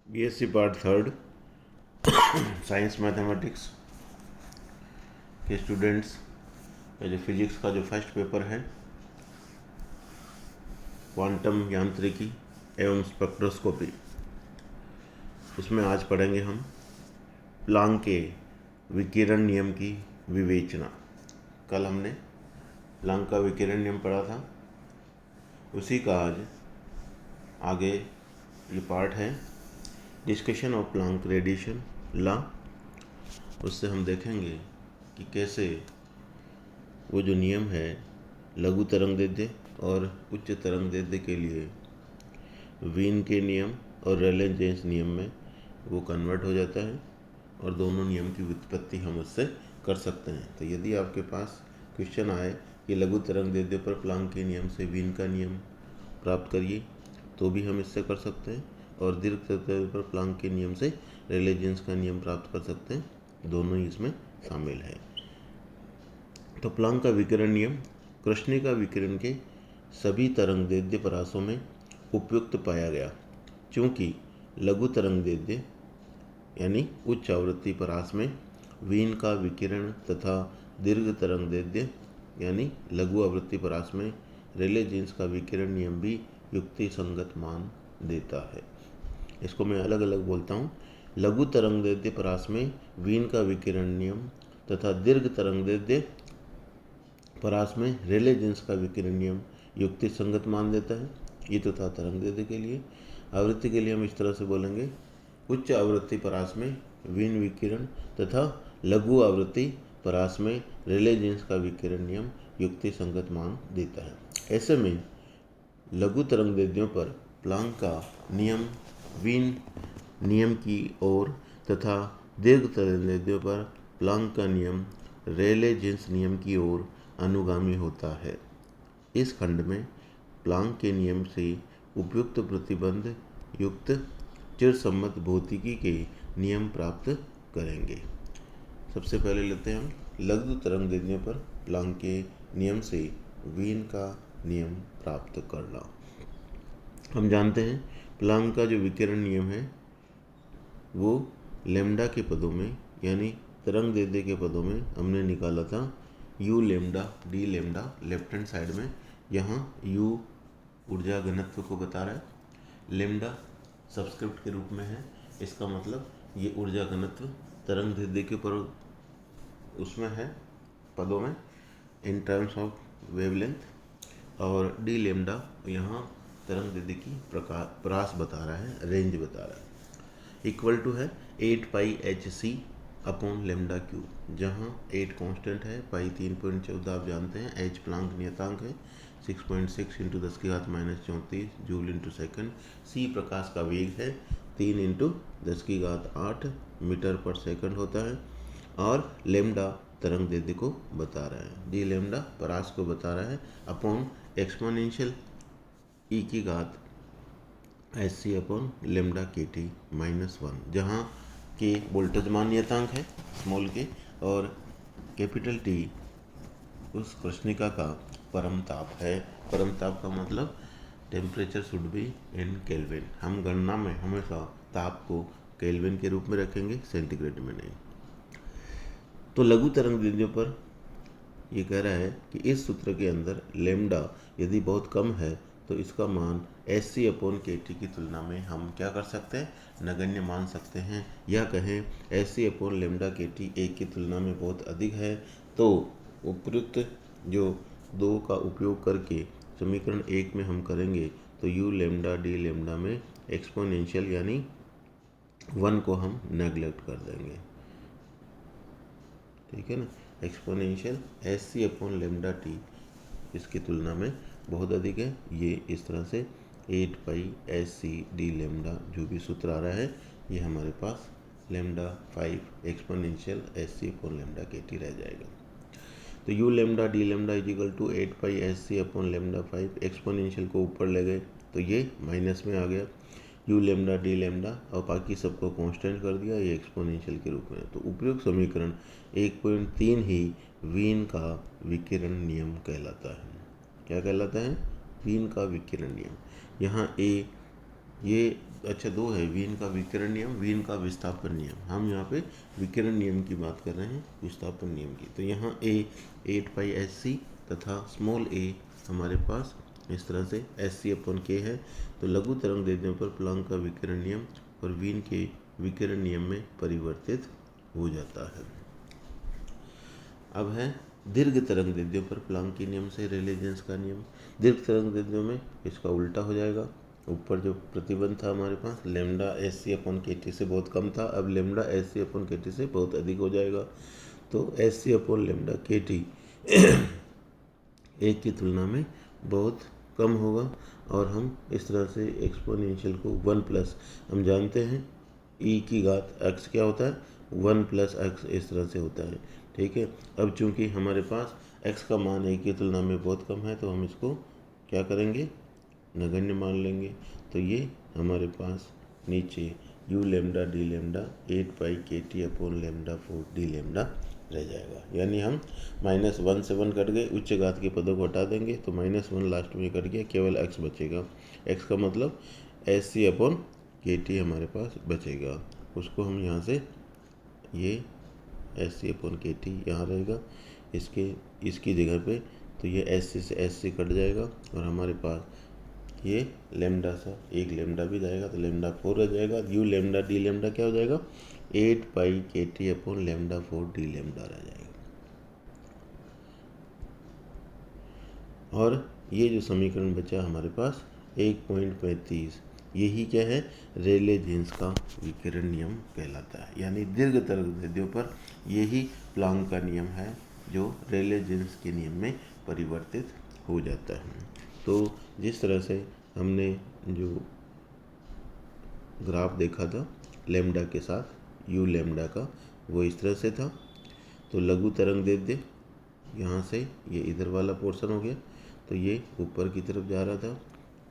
BSc part third science mathematics के students का जो फिजिक्स का जो फर्स्ट पेपर है क्वांटम यांत्रिकी एवं स्पेक्ट्रोस्कोपी, उसमें आज पढ़ेंगे हम प्लांक के विकिरण नियम की विवेचना। कल हमने प्लांक का विकिरण नियम पढ़ा था, उसी का आज आगे ये पार्ट है discussion of Planck radiation law. उससे हम देखेंगे कि कैसे वो जो नियम है लघु तरंगदैर्ध्य और उच्च तरंगदैर्ध्य के लिए वीन के नियम और रेले जीन्स नियम में वो कन्वर्ट हो जाता है और दोनों नियम की व्युत्पत्ति हम उससे कर सकते हैं। तो यदि आपके पास क्वेश्चन आए कि लघु तरंगदैर्ध्य पर प्लांक के नियम से वीन का नियम प्राप्त करिए, तो भी हम इससे कर सकते हैं, और दीर्घ तरंगदैर्ध्य पर प्लांक के नियम से रेले जीन्स का नियम प्राप्त कर सकते हैं। दोनों ही इसमें शामिल है। तो प्लांक का विकिरण नियम कृष्णिका विकिरण के सभी तरंगदैर्ध्य परासों में उपयुक्त पाया गया, क्योंकि लघु तरंगदैर्ध्य यानी उच्च आवृत्ति परास में वीन का विकिरण तथा दीर्घ तरंगदैर्ध्य यानी लघु आवृत्ति परास में रेले जीन्स का विकिरण नियम भी युक्ति संगत मान देता है। इसको मैं अलग अलग बोलता हूँ। लघु तरंगदैर्ध्य परास में वीन का विकिरण नियम तथा दीर्घ तरंगदैर्ध्य परास में रेले जीन्स का विकिरण नियम युक्ति संगत मान देता है। ये तो था तरंगदैर्ध्य के लिए। आवृत्ति के लिए हम इस तरह से बोलेंगे, उच्च आवृत्ति परास में वीन विकिरण तथा लघु आवृत्ति परास में रेले जीन्स का विकिरण नियम युक्ति संगत मान देता है। ऐसे में लघु तरंगदैर्ध्यों पर प्लांक का नियम वीन नियम की ओर तथा दीर्घ तरंगदैर्ध्यों पर प्लांक का नियम रेले जीन्स नियम की ओर अनुगामी होता है। इस खंड में प्लांक के नियम से उपयुक्त प्रतिबंध युक्त चिरसम्मत भौतिकी के नियम प्राप्त करेंगे। सबसे पहले लेते हैं हम लघु तरंगदैर्ध्यों पर प्लांक के नियम से वीन का नियम प्राप्त करना। हम जानते हैं प्लांक का जो विकिरण नियम है वो लैम्डा के पदों में यानी तरंगदैर्ध्य के पदों में हमने निकाला था u lambda d lambda. Left hand side में यहाँ u ऊर्जा घनत्व को बता रहा है, लैम्डा सबस्क्रिप्ट के रूप में है। इसका मतलब ये ऊर्जा घनत्व तरंगदैर्ध्य के पर उसमें है पदों में इन टर्म्स ऑफ वेवलेंथ, और d लैम्डा यहाँ तरंगदैर्ध्य की परास बता रहा है, रेंज बता रहा है। इक्वल टू है 8 pi H C upon lambda cube, जहाँ 8 कांस्टेंट है, पाई 3.14 आप जानते हैं, एच प्लांक नियतांक है, 6.6 इंटू 10 की घात -34 जूल इंटू सेकेंड, सी प्रकाश का वेग है 3 इंटू 10 की घात 8 मीटर पर सेकंड होता है, और लैम्डा तरंगदैर्ध्य को बता रहा है, डी लैम्डा परास को बता रहा है, अपॉन एक्सपोनेंशियल ई की घात S C upon lambda K T -1, जहाँ के वोल्टेज मान नियतांक है स्मॉल के, और कैपिटल टी उस कृष्णिका का परम ताप है। परम ताप का मतलब temperature should be in kelvin. हम गणना में हमेशा ताप को केल्विन के रूप में रखेंगे, सेंटीग्रेड में नहीं। तो लघु तरंगदैर्ध्यों पर ये कह रहा है कि इस सूत्र के अंदर लैम्डा यदि बहुत कम है तो इसका मान एस सी अपॉन के टी की तुलना में हम क्या कर सकते हैं, नगण्य मान सकते हैं, या कहें S C upon lambda K T 1 की तुलना में बहुत अधिक है। तो उपयुक्त जो 2 का उपयोग करके समीकरण 1 में हम करेंगे तो यू लैम्डा डी लैम्डा में एक्सपोनेंशियल यानी 1 को हम नेगलेक्ट कर देंगे, ठीक है ना। Exponential S C upon lambda T इसकी तुलना में बहुत अधिक है। ये इस तरह से 8 pi S C D lambda जो भी सूत्र आ रहा है, ये हमारे पास lambda 5 exponential S C upon lambda K T रह जाएगा। तो U lambda D lambda is equal to 8 pi S C upon lambda 5, exponential को ऊपर ले गए तो ये माइनस में आ गया, यू लैम्डा डी लैम्डा, और बाकी सबको कांस्टेंट कर दिया, ये एक्सपोनेंशियल के रूप में। तो उपयुक्त समीकरण 1.3 ही वीन का विकिरण नियम कहलाता है। क्या कहलाता है, वीन का विकिरण नियम। यहाँ ए ये अच्छा दो है, वीन का विकिरण नियम, वीन का विस्थापन नियम। हम यहाँ पे विकिरण नियम की बात कर रहे हैं, विस्थापन नियम की। तो यहाँ ए 8πSc तथा स्मॉल a हमारे पास इस तरह से Sc/K है। तो लघु तरंग दैर्ध्यों पर प्लांक का विकिरण नियम और वीन के विकिरण नियम में परिवर्तित हो जाता है। अब है दीर्घ तरंग दैर्ध्यों पर प्लांक के नियम से रेले जीन्स का नियम। दीर्घ तरंग दैर्ध्यों में इसका उल्टा हो जाएगा। ऊपर जो प्रतिबंध था हमारे पास लैम्डा Sc/Kt से बहुत कम था, अब लैम्डा Sc/Kt से बहुत अधिक हो जाएगा। तो Sc/λkt एक की तुलना में बहुत कम होगा और हम इस तरह से एक्सपोनेंशियल को 1+ हम जानते हैं e की घात x क्या होता है 1+ x इस तरह से होता है। ठीक है, अब चूंकि हमारे पास x का मान a की तुलना में बहुत कम है तो हम इसको क्या करेंगे, नगण्य मान लेंगे। तो ये हमारे पास नीचे u lambda d lambda 8πKT/λ4 d lambda रह जाएगा। यानी हम -1 से 1 कट गए, उच्च घात के पदों को हटा देंगे तो -1 लास्ट में कट गया, केवल x बचेगा। x का मतलब Sc/Kt हमारे पास बचेगा। उसको हम यहाँ से ये Sc/Kt यहाँ रहेगा इसकी जगह पे, तो ये Sc से Sc कट जाएगा और हमारे पास ये लैम्डा सा एक लैम्डा भी जाएगा तो λ4 रह जाएगा। u लैम्डा d लैम्डा क्या हो जाएगा 8πKT/λ4 d लैम्डा रह जाएगा। और ये जो समीकरण बचा हमारे पास 1.35, यही क्या है, रेले जीन्स का विकिरण नियम कहलाता है। यानी दीर्घ तरंग दैर्ध्यों पर यही प्लांक का नियम है जो रेले जीन्स के नियम में परिवर्तित हो जाता है। तो जिस तरह से हमने जो ग्राफ देखा था लैम्डा के साथ u लैम्डा का, वो इस तरह से था। तो लघु तरंग दैर्ध्य यहाँ से ये इधर वाला पोर्शन हो गया, तो ये ऊपर की तरफ जा रहा था।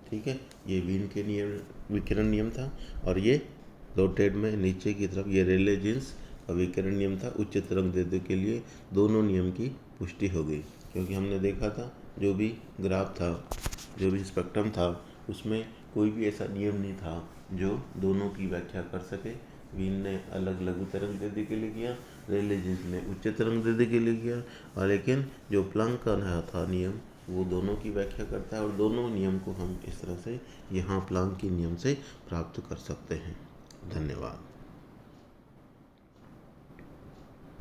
ठीक है, ये वीन के नियम विकिरण नियम था और ये रोटेट में नीचे की तरफ ये रेले जीन्स का विकिरण नियम था। उच्च तरंग दैर्ध्य के लिए दोनों नियम की पुष्टि हो गई, क्योंकि हमने देखा था जो भी ग्राफ था, जो भी स्पेक्ट्रम था, उसमें कोई भी ऐसा नियम नहीं था जो दोनों की व्याख्या कर सके। वीन ने अलग लघु तरंग दैर्ध्य के लिए किया, रेले जीन्स ने उच्च तरंग दैर्ध्य के लिए किया, और लेकिन जो प्लांक का था नियम वो दोनों की व्याख्या करता है और दोनों नियम को हम इस तरह से यहाँ प्लांक के नियम से प्राप्त कर सकते हैं। धन्यवाद।